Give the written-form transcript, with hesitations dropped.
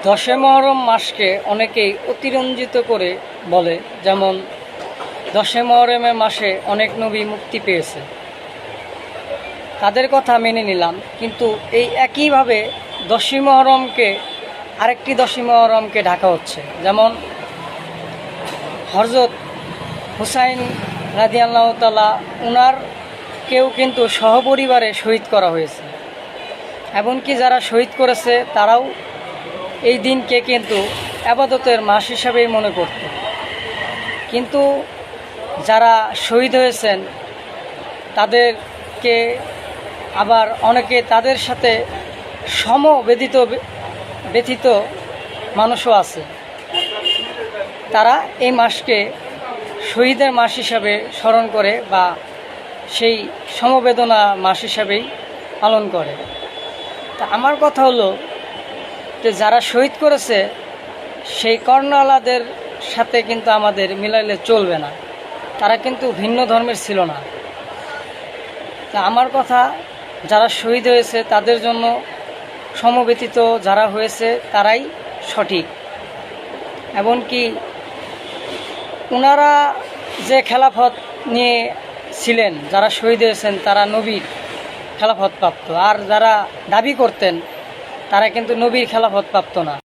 দশে মহরম মাসকে অনেকেই অতিরঞ্জিত করে বলে, যেমন দশে মহরমের মাসে অনেক নবী মুক্তি পেয়েছে, তাদের কথা মেনে নিলাম। কিন্তু এই একইভাবে দশই মহরমকে আরেকটি দশই মহরমকে ঢাকা হচ্ছে, যেমন হযরত হুসাইন রাদিয়াল্লাহু তাআলা উনার কেউ কিন্তু সহপরিবারে শহীদ করা হয়েছে। এমনকি যারা শহীদ করেছে তারাও এই দিনকে কিন্তু আবাদতের মাস হিসাবেই মনে করত। কিন্তু যারা শহীদ হয়েছেন তাদেরকে আবার অনেকে তাদের সাথে ব্যথিত মানুষও আছে। তারা এই মাসকে শহীদের মাস হিসাবে স্মরণ করে বা সেই সমবেদনা মাস হিসাবেই পালন করে। তা আমার কথা হলো যে যারা শহীদ করেছে সেই কর্ণওয়ালাদের সাথে কিন্তু আমাদের মিলাইলে চলবে না, তারা কিন্তু ভিন্ন ধর্মের ছিল না। তা আমার কথা, যারা শহীদ হয়েছে তাদের জন্য সমবেতিত যারা হয়েছে তারাই সঠিক। এমনকি ওনারা যে খেলাফত নিয়ে ছিলেন, যারা শহীদ হয়েছেন তারা নবীর খেলাফত প্রাপ্ত, আর যারা দাবি করতেন তারা কিন্তু নবীর খেলাফত প্রাপ্ত না।